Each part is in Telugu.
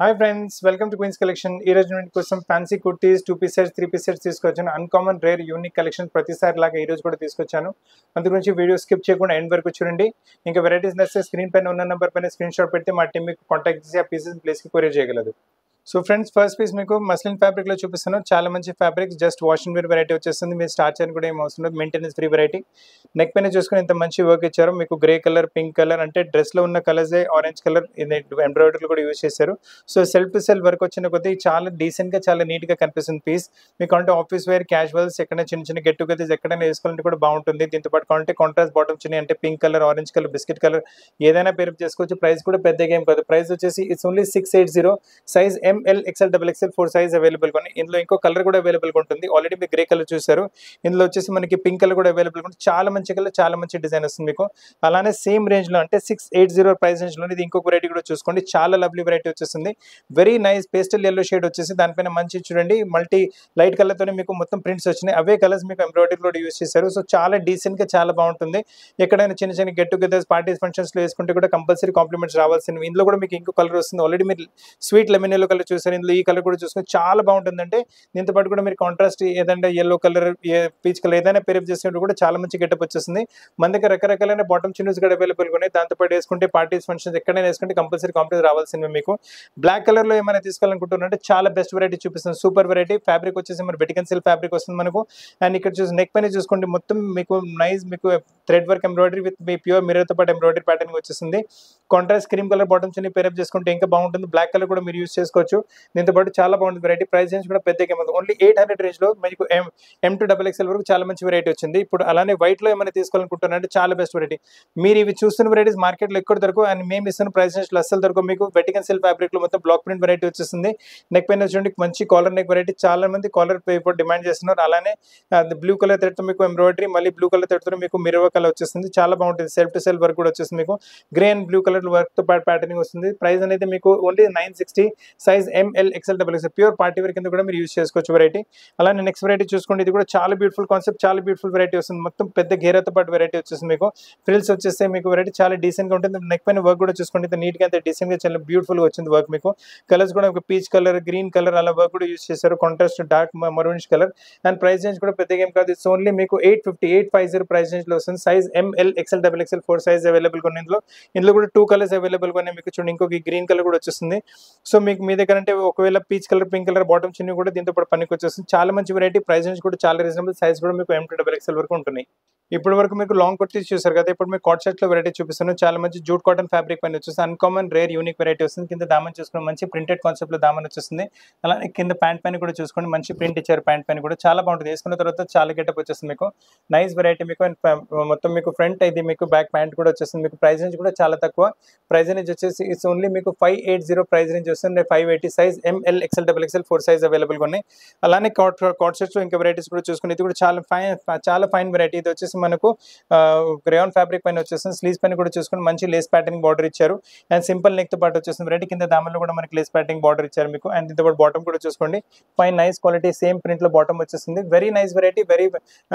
Hi friends, welcome to queens collection. ఈ రోజు నేను కోసం fancy kurtis 2 piece sets 3 piece sets తీసుకొచ్చాను. అన్కామన్ రేర్ యూనిక్ కలెక్షన్ ప్రతిసారి లాగా ఈ రోజు కూడా తీసుకొచ్చాను. అందు గురించి వీడియో స్కిప్ చేయకుండా ఎండ్ వరకు చూడండి. ఇంకా వెరైటీస్ నచ్చితే స్క్రీన్ పైన ఉన్న నెంబర్ పైన స్క్రీన్ షాట్ పెడితే మా టీం మీకు కాంటాక్ట్ చేసి ఆ పీసెస్ ప్లేస్కి కొరియర్ చేయగలదు. సో ఫ్రెండ్స్, ఫస్ట్ పీస్ మీకు మస్లిన్ ఫ్యాబ్రిక్ లో చూపిస్తాను. చాలా మంచి fabric, just wash and wear variety వచ్చేస్తుంది. మీరు స్టార్చ్ అని కూడా ఏం అవసరం లేదు, మెయింటెనెన్స్ ఫ్రీ వెరైటీ. నెక్ పైన చూసుకుని ఇంత మంచి వర్క్ ఇచ్చారు. మీకు గ్రే కలర్, పింక్ కలర్, అంటే డ్రెస్ లో ఉన్న కలర్స్, ఆరెంజ్ కలర్ ఎంబ్రాయిడరీ కూడా యూజ్ చేశారు. So self to self work వచ్చిన కొద్దీ చాలా డీసెంట్ గా, చాలా నీట్ గా కనిపిస్తుంది పీస్. మీకు అంటే ఆఫీస్ వేర్, క్యాజువల్స్, ఎక్కడైనా చిన్న చిన్న గెట్ టుగెదర్స్ ఎక్కడైనా వేసుకోవాలంటే కూడా బాగుంటుంది. దీంతో పాటు కావాలంటే కాంట్రాస్ట్ బాటమ్ చిన్న, అంటే pink colour, orange colour, biscuit colour ఏదైనా పేరు చేసుకోవచ్చు. ప్రైస్ కూడా పెద్దగా ఏం కాదు. ప్రైస్ వచ్చేసి it's only 680. Size ML XL XXL 4 size available గా ఉన్నాయి. ఇందులో ఇంకో కలర్ కూడా అవైలబుల్ గా ఉంటుంది. ఆల్రెడీ మీరు గ్రే కలర్ చూసారు. ఇందులో వచ్చేసి మనకి పింక్ కలర్ కూడా అవైలబుల్ గా ఉంటుంది. చాలా మంచి కలర్, చాలా మంచి డిజైన్ వస్తుంది మీకు. అలానే సేమ్ రేంజ్ లో, అంటే 680 ప్రైస్ రేంజ్ లో ఇది ఇంకొక వెరైటీ కూడా చూసుకోండి. చాలా లవ్లీ వెరైటీ వచ్చేస్తుంది. Very nice pastel yellow shade వచ్చేసి దానిపైన మంచి చూడండి మల్టీ లైట్ కలర్ తోనే మీకు మొత్తం ప్రింట్స్ వచ్చినాయి. అవే కలర్స్ మీకు ఎంబ్రాయిడరీ కూడా యూజ్ చేశారు. సో చాలా డీసెంట్ గా, చాలా బాగుంటుంది. ఎక్కడైనా చిన్న చిన్న గెట్ టుగెదర్స్, పార్టీస్, ఫంక్షన్స్ లో వేసుకుంటే కూడా కంపల్సరీ కాంప్లిమెంట్స్ రావాల్సింది. ఇందులో కూడా మీకు ఇంకో కలర్ వస్తుంది. ఆల్రెడీ మీరు స్వీట్ లెమన్ ఎల్లో కలర్ చూసారు. ఇందులో ఈ కలర్ కూడా చూసుకుని చాలా బాగుంటుందంటే దీంతో పాటు కూడా మీరు కాంట్రాస్ట్ ఏదంటే ఎల్లో కలర్, పీచ్ కలర్ ఏదైనా పేరప్ చేసినట్టు కూడా చాలా మంచి గెటప్ వచ్చేస్తుంది. మన దగ్గర రకరకాలైన బాటమ్ చిన్నస్ కూడా అవైలబుల్ ఉన్నాయి. దాంతో పాటు వేసుకుంటే పార్టీస్, ఫంక్షన్స్ ఎక్కడైనా వేసుకుంటే కంపల్సరీ కాంప్లిమెంట్ రావాల్సింది. మీకు బ్లాక్ కలర్ లో ఏమైనా తీసుకోవాలనుకుంటున్నారంటే చాలా బెస్ట్ వెరైటీ చూపిస్తుంది. Super variety. ఫ్యాబ్రిక్ వచ్చేసి మన వెటికన్ సిల్క్ ఫ్యాబ్రిక్ వస్తుంది మనకు. అండ్ ఇక్కడ చూసి నెక్ పైన చూసుకోండి మొత్తం మీకు నైస్, మీకు thread work embroidery with me pure mirror తో పాటు ఎంబ్రాయిడరీ ప్యాటర్న్ వచ్చేసింది. కాంట్రాస్ట్ క్రీమ్ కలర్ బాటమ్స్ ని పేరప్ చేసుకుంటే ఇంకా బాగుంటుంది. బ్లాక్ కలర్ కూడా మీరు యూస్ చేసుకోవచ్చు. దీంతో పాటు చాలా బాగుంటుంది వెరైటీ. ప్రైస్ రేంజ్ కూడా పెద్దగా ఉంది. ఓన్లీ 800 రేంజ్ లో మీకు M2XXL వరకు చాలా మంచి వెరైటీ వచ్చింది. ఇప్పుడు అలానే వైట్ లో ఏమైనా తీసుకోవాలనుకుంటున్నారంటే చాలా బెస్ట్ వెరైటీ. మీరు ఇవి చూస్తున్న వెరైటీస్ మార్కెట్ లో ఎక్కడ దొరకవు. అండ్ మేము ఇస్తున్న ప్రైస్ రేంజ్ లో అస్సలు దొరకవు. మీకు వెటికన్ సిల్క్ ఫ్యాబ్రిక్ లో మొత్తం బ్లాక్ ప్రింట్ వెరైటీ వచ్చేస్తుంది. నెక్ పైన చూడండి మంచి కాలర్ నెక్ వెరైటీ. చాలా మంది కాలర్ ఇప్పుడు డిమాండ్ చేస్తున్నారు. అలానే బ్లూ కలర్ థ్రెడ్ తో మీకు ఎంబ్రాయిడరీ, మళ్ళీ బ్లూ కలర్ థ్రెడ్ తో మీకు మిర్రర్ కలర్ వచ్చేస్తుంది. చాలా బాగుంటుంది. సెల్ఫ్ టు సెల్ఫ్ వర్క్ కూడా వచ్చేస్తుంది. మీకు grey and blue colour work తో పాటు ప్యాటర్నింగ్ వస్తుంది. ప్రైస్ అనేది మీకు only 960. Size ML XL XXL pure party wear కింద కూడా మీరు యూస్ చేసుకోవచ్చు వెరైటీ. అలానే నెక్స్ట్ వెరైటీ చూసుకోండి. ఇది కూడా చాలా బ్యూటిఫుల్ కాన్సెప్ట్, చాలా బ్యూటిఫుల్ వెరైటీ వస్తుంది. మొత్తం పెద్ద గేరతో పాటు వెరైటీ వచ్చేస్తుంది. మీకు ఫ్రిల్స్ వచ్చేస్తే మీకు వెరైటీ చాలా డీసెంట్ గా ఉంటుంది. నెక్ పైన వర్క్ కూడా చూసుకోండి. నీట్ గా, డీసెంట్ గా, చాలా బ్యూటిఫుల్ గా వచ్చింది వర్క్. మీకు కలర్స్ కూడా ఒక పీచ్ కలర్, గ్రీన్ కలర్ అలా వర్క్ కూడా యూస్ చేశారు. Contrast dark maroonish colour. And price range కూడా పెద్దగా ఏం కాదు. ఇట్స్ ఓన్లీ మీకు 850 ప్రైస్ రేంజ్ లో వస్తుంది. Size ML XL XXL 4 size available గా ఉంది. ఇందులో కూడా 2 కలర్స్ అవైలబుల్ గా ఉన్నాయి. మీకు చూడండి ఇంకొక గ్రీన్ కలర్ కూడా వచ్చేస్తుంది. సో మీకు మీ దగ్గర అంటే ఒకవేళ peach colour, pink colour bottom చిన్న కూడా దీంతో పాటు పనికి వచ్చేస్తుంది. చాలా మంచి వెరైటీ. ప్రైస్ రేంజ్ కూడా చాలా రీజనబుల్. సైజ్ కూడా మీకు M2XXL వరకు ఉంటుంది. ఇప్పటి వరకు మీకు లాంగ్ కుర్తీస్ చూసారు కదా. ఇప్పుడు మీకు కాట్ సెట్ లో వెరైటీ చూపిస్తాను. చాలా మంచి జూట్ కాటన్ ఫ్యాబ్రిక్ పైన వచ్చేసి అన్కామన్ రేర్ యూనిక్ వెరైటీ వస్తుంది. కింద దామన్ చూసుకుని మంచి ప్రింటెడ్ కాన్సెప్ట్ లో దామన్ వచ్చేస్తుంది. అలానే కింద ప్యాంట్ పైన కూడా చూసుకోండి మంచి ప్రింట్ ఇచ్చారు. ప్యాంట్ పైన కూడా చాలా బాగుంటుంది. వేసుకున్న తర్వాత చాలా గెటప్ వచ్చేస్తుంది. మీకు నైస్ వెరైటీ. మీకు మొత్తం మీకు ఫ్రంట్ ఇది మీకు బ్యాక్ ప్యాంట్ కూడా వచ్చేస్తుంది. మీకు ప్రైస్ రేంజ్ కూడా చాలా తక్కువ. ప్రైస్ రేంజ్ వచ్చేసి ఇట్స్ ఓన్లీ మీకు 580 ప్రైస్ రేంజ్ వస్తుంది. 580 size ML XL XXL 4 size available గా ఉన్నాయి. అలానే కాట్ సెట్స్ లో ఇంకా వెరైటీస్ కూడా చూసుకుని ఇది కూడా చాలా ఫైన్ వెరైటీ. ఇది వచ్చేసి మనకు గ్రేయాన్ ఫ్యాబ్రిక్ పైన వచ్చేస్తుంది. స్లీవ్స్ పైన కూడా చూసుకుని మంచి లేస్ ప్యాటర్నింగ్ బార్డర్ ఇచ్చారు. అండ్ సింపుల్ నెక్ తో పాటు వచ్చేస్తుంది వెరైటీ. కింద దామన్లో కూడా మనకి లేస్ ప్యాటర్నింగ్ బార్డర్ ఇచ్చారు మీకు. అండ్ దీంతో పాటు బాటమ్ కూడా చూసుకోండి fine nice quality same print లో బాటమ్ వచ్చేస్తుంది. Very nice variety, very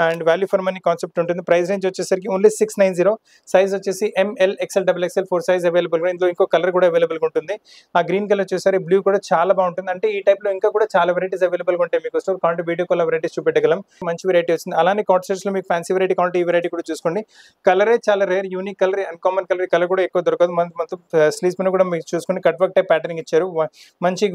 and value for money concept ఉంటుంది. ప్రైస్ రేంజ్ వచ్చేసరికి ఓన్లీ 690. సైజ్ వచ్చేసి ML XL XXL 4 size available గా. ఇందులో ఇంకో కలర్ కూడా అవైలబుల్ గా ఉంటుంది. ఆ గ్రీన్ కలర్ చూసారు, బ్లూ కూడా చాలా బాగుంటుంది. అంటే ఈ టైప్ లో ఇంకా కూడా చాలా వెరైటీస్ అవైలబుల్ గా ఉంటాయి. మీకు స్టోర్ కాంటే వీడియో కాల్ వెరైటీస్ చూపెట్టగలం. మంచి వెరైటీ వచ్చింది. అలానే కాట్ సెట్స్ లో మీకు ఫ్యాన్సీ వెరైటీ కావాలంటే ఈ వెరైటీ కూడా చూసుకోండి. కలరే చాలా rare, unique colour, uncommon colour. Colour కూడా ఎక్కువ దొరకదు. మొత్తం స్లీవ్స్ పైన కూడా మీకు చూసుకుని కట్ వర్క్ టైప్ ప్యాటర్నింగ్ ఇచ్చారు. మంచి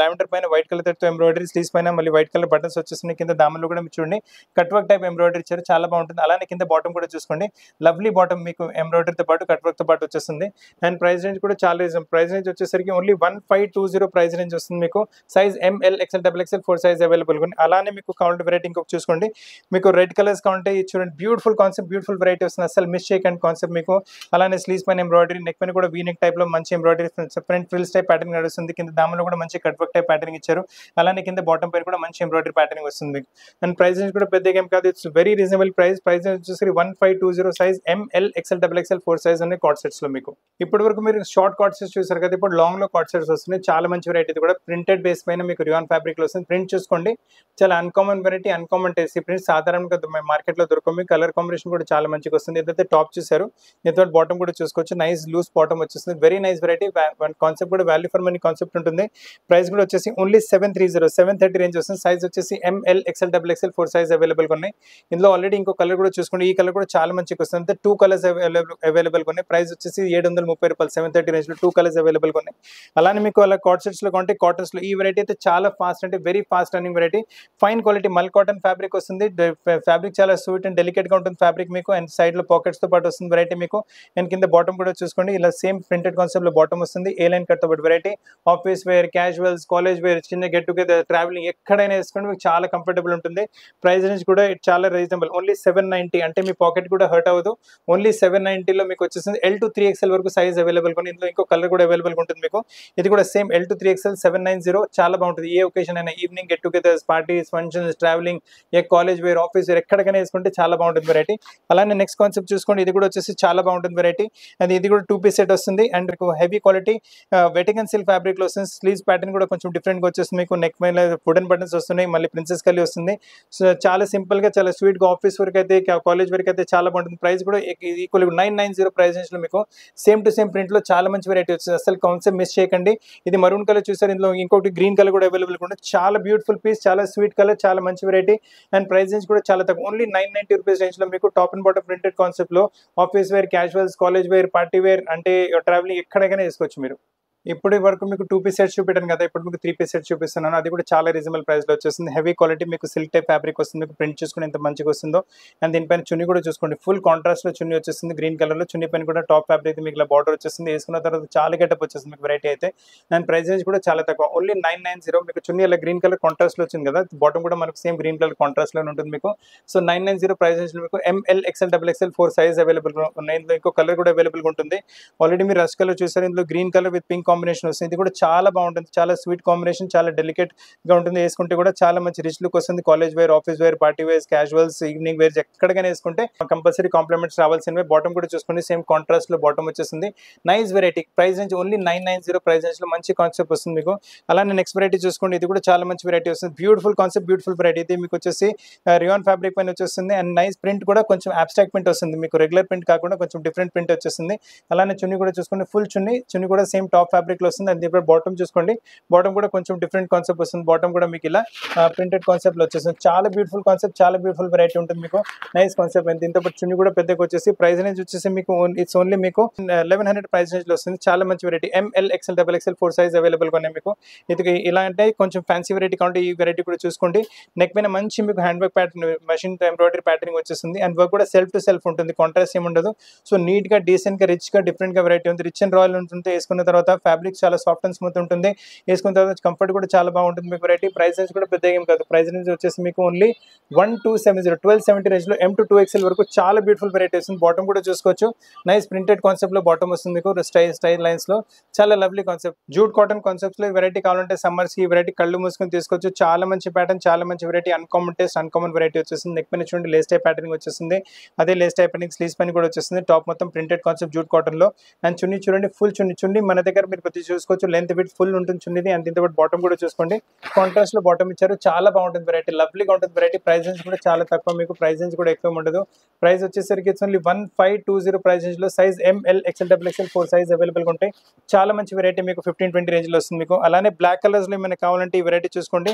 లావెండర్ పైన వైట్ కలర్ తో ఎంబ్రాయిడరీ, స్లీవ్స్ పైన మళ్ళీ వైట్ కలర్ బటన్స్ వచ్చేస్తున్నాయి. కింద దామన్లో కూడా మీరు చూడండి కట్ వర్క్ టైప్ ఎంబ్రాయిడరీ ఇచ్చారు. చాలా బాగుంటుంది. అలానే కింద బాటమ్ కూడా చూసుకోండి లవ్లీ బాటమ్ మీకు ఎంబ్రాయిడరీతో పాటు కట్ వర్క్ తో పాటు వచ్చేస్తుంది. అండ్ ప్రైస్ రేంజ్ కూడా చాలా రీజన్. ప్రైస్ రేంజ్ వచ్చేసరికి ఓన్లీ 1520 ప్రైస్ రేంజ్ వస్తుంది. మీకు size ML XL XXL 4 size available గా. అలానే మీకు కావాలంటే వెరైటీ ఇంకొక చూసుకోండి. మీకు రెడ్ కలర్స్ కావాలంటే చూడండి బ్యూటిఫుల్ కాన్సెప్ట్, బ్యూటిఫుల్ వెరైటీ వస్తుంది. అసలు మిస్ చేయకండి కాన్సెప్ట్ మీకు. అలానే స్లీవ్స్ పైన ఎంబ్రాయిడరీ, నెక్ పైన కూడా వీ నెక్ టైప్ లో మంచి embroidery, front frills type pattern నడుస్తుంది. కింద దామన్లో కూడా మంచి కట్ వర్క్ టైప్ ప్యాటర్నింగ్ ఇచ్చారు. అలానే కింద బాటమ్ పైన కూడా మంచి ఎంబ్రాయిడరీ ప్యాటర్నింగ్ వస్తుంది. అండ్ ప్రైస్ రేంజ్ కూడా పెద్దగా ఏం కాదు. It's very reasonable price. Price వచ్చేసరికి 1520. Size ML XL XXL 4 size అనే కాట్ సెట్స్ లో మీకు. ఇప్పటి వరకు మీరు షార్ట్ కాట్ సెట్స్ చూసారు కదా. ఇప్పుడు లాంగ్ లో కాట్ సెట్స్ వస్తున్నాయి. చాలా మంచి మంచి వెరైటీ. ఇది కూడా ప్రింటెడ్ బేస్ పైన మీకు రియాన్ ఫ్యాబ్రిక్ లో వస్తుంది. ప్రింట్ చూసుకోండి, చాలా అన్కామన్ వెరైటీ, అన్కామన్ టేస్ట్. ఈ ప్రింట్ సాధారణంగా మార్కెట్ లో దొరకవు. కలర్ కాంబినేషన్ కూడా చాలా మంచిగా వస్తుంది. ఏదైతే టాప్ చూసారు దీంతో బాటమ్ కూడా చూసుకోవచ్చు. నైస్ లూజ్ బాటమ్ వచ్చేస్తుంది. Very nice variety. కాన్సెప్ట్ కూడా వాల్యూ ఫర్ మనీ కాన్సెప్ట్ ఉంటుంది. ప్రైస్ కూడా వచ్చేసి ఓన్లీ 730 రేంజ్ వస్తుంది. సైజ్ వచ్చేసి ML XL XXL 4 size available ఉన్నాయి. ఇందులో ఆల్రెడీ ఇంకో కలర్ కూడా చూసుకోండి. ఈ కలర్ కూడా చాలా మంచిగా వస్తుంది. అంటే 2 కలర్స్ అవైలబుల్ ఉన్నాయి. ప్రైస్ వచ్చేసి 730 రూపాయలు. 730 రేంజ్ లో 2 కలర్స్ అవైలబుల్ ఉన్నాయి. అలానే మీకు అలా కాట్ సెట్స్ లో కొంటే కాటన్స్ లో ఈ వెరైటీ అయితే చాలా ఫాస్ట్, అంటే very fast running variety. Fine quality మల్ కాటన్ ఫ్యాబ్రిక్ వస్తుంది. ఫ్యాబ్రిక్ చాలా స్వీట్ అండ్ డెలికేట్ గా ఉంటుంది ఫ్యాబ్రిక్ మీకు. అండ్ సైడ్ లో పాకెట్స్ తో పాటు వస్తుంది వెరైటీ మీకు. అండ్ కింద బాటమ్ కూడా చూసుకోండి, ఇలా సేమ్ ప్రింటెడ్ కాన్సెప్ట్ లో బాటమ్ వస్తుంది. ఏ లైన్ కట్ తో పాటు variety. Office wear, casuals, college wear, చిన్న గెట్ టుగెదర్, ట్రావెలింగ్ ఎక్కడైనా వేసుకోండి మీకు చాలా కంఫర్టబుల్ ఉంటుంది. ప్రైస్ రేంజ్ కూడా చాలా రీజనబుల్. ఓన్లీ 790, అంటే మీ పాకెట్ కూడా హర్ట్ అవ్వదు. ఓన్లీ 790 లో మీకు వచ్చేసింది. L to 3XL వరకు సైజ్ అవైలబుల్ గా ఉంది. ఇందులో ఇంకో కలర్ కూడా అవైలబుల్ గా ఉంటుంది మీకు. ఇది కూడా సేమ్ L to 3XL 790. చాలా బాగుంటుంది. ఏ ఒకేషన్ అయినా, evening get togethers, parties, functions, travelling, ఏ కాలేజ్ వేర్, ఆఫీస్ వేర్ ఎక్కడికైనా వేసుకుంటే చాలా బాగుంటుంది వెరైటీ. అలానే నెక్స్ట్ కాన్సెప్ట్ చూసుకోండి, ఇది కూడా వచ్చేసి చాలా బాగుంటుంది వెరైటీ. అండ్ ఇది కూడా 2 పీస్ సెట్ వస్తుంది. And heavy quality Vatican silk fabric లో వస్తుంది. స్లీవ్స్ ప్యాటర్న్ కూడా కొంచెం డిఫరెంట్ గా వచ్చేస్తుంది మీకు. నెక్ పైన వుడెన్ బటన్స్ వస్తున్నాయి. మళ్ళీ ప్రిన్సెస్ కలీ వస్తుంది. సో చాలా సింపుల్ గా, చాలా స్వీట్ గా ఆఫీస్ వరకు అయితే, కాలేజ్ వరకు అయితే చాలా బాగుంటుంది. ప్రైస్ కూడా ఈక్వల్ 990 ప్రైస్ రేంజ్ లో మీకు సేమ్ టు సేమ్ ప్రింట్ లో చాలా మంచి వెరైటీ వచ్చింది. అసలు కాన్సెప్ట్ మిస్ చేయకండి. ఇది మరూన్ కలర్ చూసారు, ఇందులో ఇంకొకటి గ్రీన్ కలర్ కూడా అవైలబుల్ ఉంటుంది. చాలా బ్యూటిఫుల్ పీస్, చాలా స్వీట్ కలర్, చాలా మంచి వెరైటీ. అండ్ ప్రైస్ రేంజ్ కూడా చాలా తక్కువ. ఓన్లీ 990 రూపీస్ రేంజ్ లో మీకు top and bottom printed concept లో office wear, casuals, college wear, party wear, అంటే ట్రావెలింగ్ ఎక్కడికైనా వేసుకోవచ్చు మీరు. ఇప్పటి వరకు మీకు 2 పీస్ సెట్స్ చూపెట్టాను కదా, ఇప్పుడు మీకు 3 పీస్ సెట్స్ చూపిస్తున్నాను. అది కూడా చాలా రీజనబుల్ ప్రైస్ లో వచ్చేస్తుంది. హెవీ క్వాలిటీ మీకు సిల్క్ టైప్ ఫ్యాబ్రిక్ వస్తుంది. మీకు ప్రింట్ చూసుకుని ఎంత మంచిగా వస్తుందో. అండ్ దీనిపైన చున్నీ కూడా చూసుకోండి, ఫుల్ కాంట్రాస్ట్ లో చున్నీ వచ్చేస్తుంది. గ్రీన్ కలర్ లో చున్నీ పైన కూడా టాప్ ఫ్యాబ్రిక్ మీకు ఇలా బార్డర్ వచ్చేస్తుంది. వేసుకున్న తర్వాత చాలా గెటప్ వచ్చేస్తుంది మీకు వెరైటీ అయితే. అండ్ ప్రైస్ రేంజ్ కూడా చాలా తక్కువ. ఓన్లీ 990. మీకు చున్నీ ఇలా గ్రీన్ కలర్ కాంట్రాస్ట్ లో వచ్చింది కదా, బాటమ్ కూడా మనకు సేమ్ గ్రీన్ కలర్ కాంట్రాస్ట్ లో ఉంటుంది మీకు. సో 990 ప్రైస్ రేంజ్ లో మీకు ML XL XXL 4 size available ఉన్నాయి. ఇందులో ఇంకో కలర్ కూడా అవైలబుల్ గా ఉంటుంది. ఆల్రెడీ మీరు రష్ కలర్ చూసారు, ఇందులో green colour with pink combination వస్తుంది. ఇది కూడా చాలా బాగుంటుంది. చాలా స్వీట్ కాంబినేషన్, చాలా డెలికేట్ గా ఉంటుంది. వేసుకుంటే కూడా చాలా మంచి రిచ్ లుక్ వస్తుంది. College wear, office wear, party wears, casuals, evening wears ఎక్కడికైనా వేసుకుంటే కంపల్సరీ కాంప్లిమెంట్స్ రావాల్సినవి. బాటమ్ కూడా చూసుకోండి, సేమ్ కాంట్రాస్ట్ లో బాటమ్ వచ్చేస్తుంది. Nice variety. Price range only 990 price range లో మంచి కాన్సెప్ట్ వస్తుంది మీకు. అలానే నెక్స్ట్ వెరైటీ చూసుకోండి, ఇది కూడా చాలా మంచి వెరైటీ వస్తుంది. Beautiful concept, beautiful variety. ఇది మీకు వచ్చేసి రియాన్ ఫ్యాబ్రిక్ పైన వచ్చేస్తుంది. అండ్ నైస్ ప్రింట్ కూడా కొంచెం అబ్స్ట్రాక్ట్ ప్రింట్ వస్తుంది మీకు. రెగ్యులర్ ప్రింట్ కాకుండా కొంచెం డిఫరెంట్ ప్రింట్ వచ్చేస్తుంది. అలానే చున్నీ కూడా చూసుకోండి, ఫుల్ చున్నీ కూడా సేమ్ టాప్ ఫ్యాబ్రిక్ లో వస్తుంది. అండ్ బాటమ్ చూసుకోండి, బాటమ్ కూడా కొంచెం డిఫరెంట్ కాన్సెప్ట్ వస్తుంది. బాటమ్ కూడా మీకు ఇలా ప్రింటెడ్ కాన్సెప్ట్ లో వచ్చేస్తుంది. చాలా బ్యూటిఫుల్ కాన్సెప్ట్, చాలా బ్యూటిఫుల్ వెరైటీ ఉంటుంది మీకు. Nice concept. అండ్ దీంతో పాటు చున్నీ కూడా పెద్దగా వచ్చేసి ప్రైస్ రేంజ్ వచ్చేసి మీకు ఇట్స్ ఓన్లీ మీకు 1100 ప్రైస్ రేంజ్ లో వస్తుంది. చాలా మంచి variety. ML XL XXL 4 size available గా ఉన్నాయి మీకు. ఇది ఇలా అంటే కొంచెం ఫ్యాన్సీ వెరైటీ కావాలంటే ఈ వెరైటీ కూడా చూసుకోండి. నెక్ పైన మంచి మీకు hand work pattern, machine embroidery patterning వచ్చేస్తుంది. అండ్ వర్క్ కూడా సెల్ఫ్ టు సెల్ఫ్ ఉంటుంది, కాంట్రాస్ట్ ఏమి ఉండదు. సో నీట్ గా, డీసెంట్ గా, రిచ్ గా, డిఫరెంట్ గా వెరైటీ ఉంది. రిచ్ అండ్ రాయల్ ఉంటుంది. వేసుకున్న తర్వాత ఫ్యాబ్రిక్ చాలా సాఫ్ట్ అండ్ స్మూత్ ఉంటుంది. వేసుకున్న తర్వాత కంఫర్ట్ కూడా చాలా బాగుంటుంది మీకు వెరైటీ. ప్రైస్ రేంజ్ కూడా పెద్ద ఏం కాదు. ప్రైస్ రేంజ్ వచ్చేసి మీకు ఓన్లీ 1270 రేంజ్ లో M to 2XL వరకు చాలా బ్యూటిఫుల్ వెరైటీ వస్తుంది. బాటమ్ కూడా చూసుకోవచ్చు, నైస్ ప్రింటెడ్ కాన్సెప్ట్ లో బాటమ్ వస్తుంది మీకు. స్టైల్ లైన్స్ లో చాలా lovely concept. Jute cotton concepts లో వెరైటీ కావాలంటే సమ్మర్స్ కి వెరైటీ కళ్ళు మూసుకొని తీసుకోవచ్చు. చాలా మంచి ప్యాటర్న్, చాలా మంచి variety. Uncommon taste, uncommon variety వచ్చేస్తుంది. నెక్ పైన చూడండి లేస్ టైప్ ప్యాటర్నింగ్ వచ్చేస్తుంది. అదే లేస్ టైప్ ప్యాటర్నింగ్ స్లీవ్స్ పైన కూడా వచ్చేస్తుంది. టాప్ మొత్తం ప్రింటెడ్ కాన్సెప్ట్ జూట్ కాటన్ లో. అండ్ చున్నీ చూడండి, ఫుల్ చున్నీ మన దగ్గర మీరు ప్రతి చూసుకోవచ్చు. లెంత్ విత్ ఫుల్ ఉంటుంది చున్నీది. అండ్ దీంతో పాటు బాటమ్ కూడా చూసుకోండి, కాంట్రాస్ట్ లో బాటమ్ ఇచ్చారు. చాలా బాగుంటుంది వెరైటీ, లవ్లీగా ఉంటుంది వెరైటీ. ప్రైస్ రేంజ్ కూడా చాలా తక్కువ మీకు. ప్రైస్ రేంజ్ కూడా ఎక్కువ ఉండదు. ప్రైస్ వచ్చేసరికి ఇట్స్ ఓన్లీ 1520 ప్రైస్ రేంజ్ లో size ML XL XXL 4 size available గా ఉంటాయి. చాలా మంచి వెరైటీ మీకు 1520 రేంజ్ లో వస్తుంది మీకు. అలానే బ్లాక్ కలర్స్ లో ఏమైనా కావాలంటే ఈ వెరైటీ చూసుకోండి.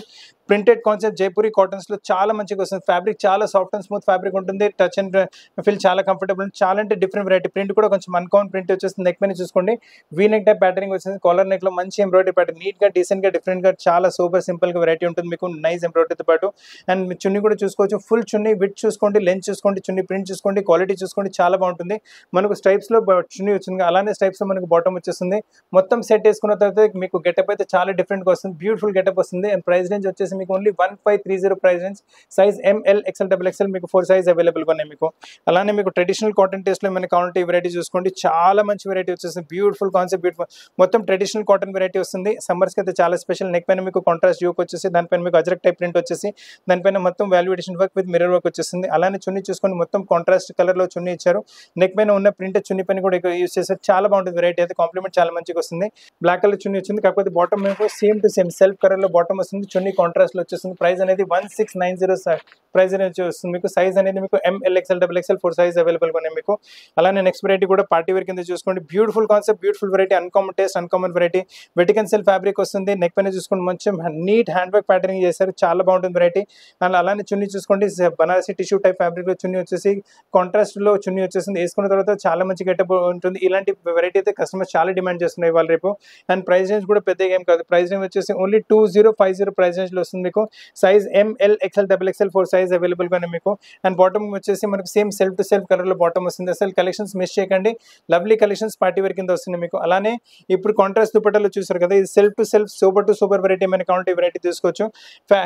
ప్రింటెడ్ కాన్సెప్ట్ జైపూరి కాటన్స్ లో చాలా మంచిగా వస్తుంది. ఫ్యాబ్రిక్ చాలా సాఫ్ట్ అండ్ స్మూత్ ఫ్యాబ్రిక్ ఉంటుంది. టచ్ అండ్ ఫీల్ చాలా కంఫర్టబుల్. చాలా అంటే డిఫరెంట్ వెరైటీ. ప్రింట్ కూడా కొంచెం అన్కామన్ ప్రింట్ వచ్చేస్తుంది. నెక్ పైన చూసుకోండి, వీ నెక్ టైప్ ప్యాటర్నింగ్ వచ్చింది. కాలర్ నెక్ లో మంచి ఎంబ్రాయిడరీ ప్యాటర్న్, నీట్ గా, డీసెంట్ గా, డిఫరెంట్ గా, చాలా సూపర్ సింపుల్ గా వెరైటీ ఉంటుంది మీకు. నైస్ ఎంబ్రాయిడరీతో పాటు. అండ్ చున్నీ కూడా చూసుకోవచ్చు, ఫుల్ చున్నీ. విత్ చూసుకోండి, లెంత్ చూసుకోండి, చున్నీ ప్రింట్ చూసుకోండి, క్వాలిటీ చూసుకోండి, చాలా బాగుంటుంది. మనకు స్ట్రైప్స్ లో చున్నీ వచ్చింది, అలానే స్ట్రైప్స్ లో మనకు బాటమ్ వచ్చేస్తుంది. మొత్తం సెట్ వేసుకున్న తర్వాత మీకు గెటప్ అయితే చాలా డిఫరెంట్ గా వస్తుంది. బ్యూటిఫుల్ గెటప్ వస్తుంది. అండ్ ప్రైస్ రేంజ్ వచ్చేసి మీకు only 1530 price range. Size ML XL XXL మీకు 4 సైజ్ అవైలబుల్ గా ఉన్నాయి మీకు. అలానే మీకు ట్రెడిషనల్ కాటన్ టేస్ట్ లో ఏమైనా కావాలంటే ఈ వెరైటీ చూసుకోండి. చాలా మంచి వెరైటీ వచ్చేసింది. బ్యూటిఫుల్ కాన్సెప్ట్, బ్యూటిఫుల్ మొత్తం ట్రెడిషనల్ కాటన్ వెరైటీ వస్తుంది. సమ్మర్స్కి అయితే చాలా స్పెషల్. నెక్ పైన మీకు కాంట్రాస్ట్ యోక్ వచ్చేసి దానిపైన మీకు అజరక్ టైప్ ప్రింట్ వచ్చేసి దానిపైన మొత్తం value addition work with mirror work వచ్చేస్తుంది. అలానే చున్నీ చూసుకొని మొత్తం కాంట్రాస్ట్ కలర్లో చున్నీ ఇచ్చారు. నెక్ పైన ఉన్న ప్రింట్ చున్నీ పైన కూడా యూస్ చేశారు. చాలా బాగుంటుంది వెరైటీ అయితే. కాంప్లిమెంట్ చాలా మంచిగా వస్తుంది. బ్లాక్ కలర్ చున్నీ వచ్చింది. కాకపోతే బాటమ్ మీకు సేమ్ టు సేమ్ సెల్ఫ్ కలర్లో బాటమ్ వస్తుంది. చున్నీ కాంట్రాస్ట్లో వచ్చేస్తుంది. ప్రైస్ అనేది 1690 ప్రైస్ అనేది వస్తుంది. మీకు సైజ్ అనేది మీకు ML XL XXL 4 సైజ్ అవైలబుల్గా ఉన్నాయి మీకు. అలానే నెక్స్ట్ వెరైటీ కూడా పార్టీ వేర్ కింద చూసుకోండి. Beautiful concept, beautiful variety, uncommon taste, uncommon variety. Vatican cell fabric వస్తుంది. నెక్ పైన చూసుకోండి మంచి నీట్ హ్యాండ్ బ్యాగ్ ప్యాటర్నింగ్ చేశారు. చాలా బాగుంటుంది వెరైటీ. అండ్ అలానే చున్నీ చూసుకోండి బనారసి టిష్యూ టైప్ ఫ్యాబ్రిక్లో చున్నీ వచ్చేసి కాంట్రాస్ట్లో చున్నీ వచ్చేసింది. వేసుకున్న తర్వాత చాలా మంచి గెటప్ ఉంటుంది. ఇలాంటి వెరైటీ అయితే కస్టమర్స్ చాలా డిమాండ్ చేస్తున్నాయి ఇవాళ రేపు. అండ్ ప్రైస్ రేంజ్ కూడా పెద్దగా ఏం కాదు. ప్రైస్ రేంజ్ వచ్చేసి ఓన్లీ 2050 ప్రైస్ రేంజ్లో వస్తుంది మీకు. Size ML XL XXL 4 size అవైలబుల్గా ఉన్నాయి మీకు. అండ్ బాటమ్ వచ్చేసి మనకు సేమ్ సెల్ఫ్ టు సెల్ఫ్ కలర్లో బాటమ్ వస్తుంది. అసలు కలెక్షన్స్ మిస్ చేయకండి. లవ్లీ కలెక్షన్స్ పార్టీ వేర్ కింద వస్తుంది మీకు. అలానే ఇప్పుడు కాంట్రాస్ట్ దుపట్టాలో చూసారు కదా, ఇది self to self super to super variety ఏమైనా కావాలంటే వెరైటీ తీసుకోవచ్చు.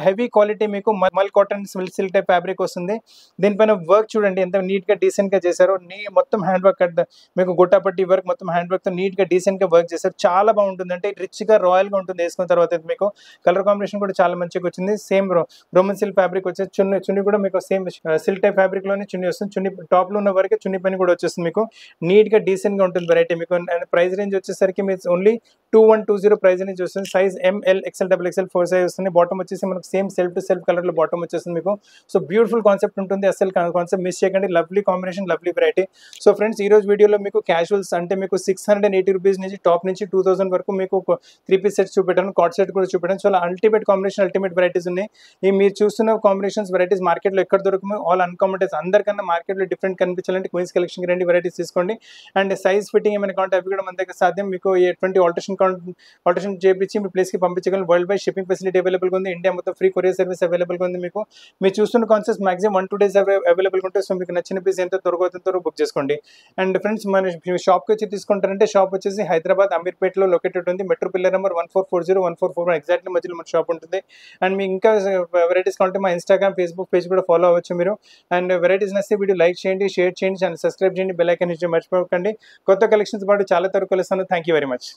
హెవీ క్వాలిటీ మీకు మల్ కాటన్ సిల్క్ టైప్ ఫ్యాబ్రిక్ వస్తుంది. దీనిపైన వర్క్ చూడండి ఎంత నీట్గా డీసెంట్గా చేశారు. మొత్తం హ్యాండ్ వర్క్ మీకు గుట్టాపట్టి వర్క్ మొత్తం హ్యాండ్ వర్క్తో నీట్గా డీసెంట్గా వర్క్ చేశారు. చాలా బాగుంటుంది. అంటే రిచ్గా రాయల్గా ఉంటుంది వేసుకున్న తర్వాత. మీకు కలర్ కాంబినేషన్ కూడా చాలా మంచిగా వచ్చింది. సేమ్ రోమన్ సిల్క్ ఫ్యాబ్రిక్ వచ్చేసి చున్నీ కూడా మీకు సేమ్ సిల్క్ టైప్ ఫ్యాబ్రిక్ లోనే చున్నీ వస్తుంది. చున్నీ టాప్ లో ఉన్న వరకే చున్నీ పైన కూడా వచ్చేస్తుంది మీకు. నీట్ గా డీసెంట్ గా ఉంటుంది వెరైటీ మీకు. అండ్ ప్రైస్ రేంజ్ వచ్చేసరికి మీకు ఓన్లీ 2120 ప్రైస్ రేంజ్ వస్తుంది. Size ML XL XXL 4 size వస్తుంది. బాటమ్ వచ్చేసి మనకు same self to self colour లో బాటమ్ వచ్చేస్తుంది మీకు. సో బ్యూటిఫుల్ కాన్సెప్ట్ ఉంటుంది. అసలు కాన్సెప్ట్ మిస్ చేయకండి. Lovely combination, lovely variety. So friends, ఈ రోజు వీడియోలో మీకు క్యాజువల్స్ అంటే మీకు 680 రూపీస్ నుంచి టాప్ నుంచి 2000 వరకు మీకు 3 పీస్ సెట్స్ చూపెట్టాను. కార్డ్ సెట్ కూడా చూపెట్టాను. So ultimate combination, ultimate varieties ఉన్నాయి. ఈ మీరు చూస్తున్న కాంబినేషన్స్ వెరైటీస్ మార్కెట్లో ఎక్కడ దొరుకుతాయి? All uncommon taste. అందరికన్నా మార్కెట్లో డిఫరెంట్ కనిపించాలంటే క్వీన్స్ కలెక్షన్కి రండి, వెరైటీస్ తీసుకోండి. అండ్ సైజ్ ఫిట్టింగ్ ఏమైనా కావాలంటే అవి కూడా మన దగ్గర సాధ్యం. మీకు ఎటువంటి ఆల్టరేషన్ చేయించి మీ ప్లేస్కి పంపించగలం. వరల్డ్ వైడ్ షిప్పింగ్ ఫెసిలిటీ అవైలబుల్గా ఉంది. ఇండియా మొత్తం ఫ్రీ కొరియర్ సర్వీస్ అవైలబుల్గా ఉంది మీకు. మీరు చూస్తున్న కాన్సెప్ట్స్ మాక్సిమం 1-2 డేస్ అవైలబుల్గా ఉంటాయి. సో మీకు నచ్చిన పీస్ ఎంత దొరకవుతుందో బుక్ చేసుకోండి. అండ్ ఫ్రెండ్స్, మన షాప్కి వచ్చి తీసుకుంటారంటే షాప్ వచ్చేసి హైదరాబాద్ అమీర్పేటలో లొకేటెడ్ ఉంది. మెట్రో పిల్లర్ నెంబర్ 1440 1441 ఎగ్జాక్ట్లీ మధ్యలో మన షాప్ ఉంటుంది. అండ్ మీకు ఇంకా వెరైటీస్ కావాలంటే మా ఇన్స్టాగ్రామ్, ఫేస్బుక్ పేజ్ కూడా ఫాలో అవ్వచ్చు మీరు. అండ్ వెరైటీస్ నచ్చితే వీడియో లైక్ చేయండి, షేర్ చేయండి, ఛానల్ సబ్స్క్రైబ్ చేయండి, బెల్ ఐకాన్ ఇచ్చి మర్చిపోకండి. కొత్త కలెక్షన్స్ పాటు చాలా తరకు కలుస్తాను. Thank you very much.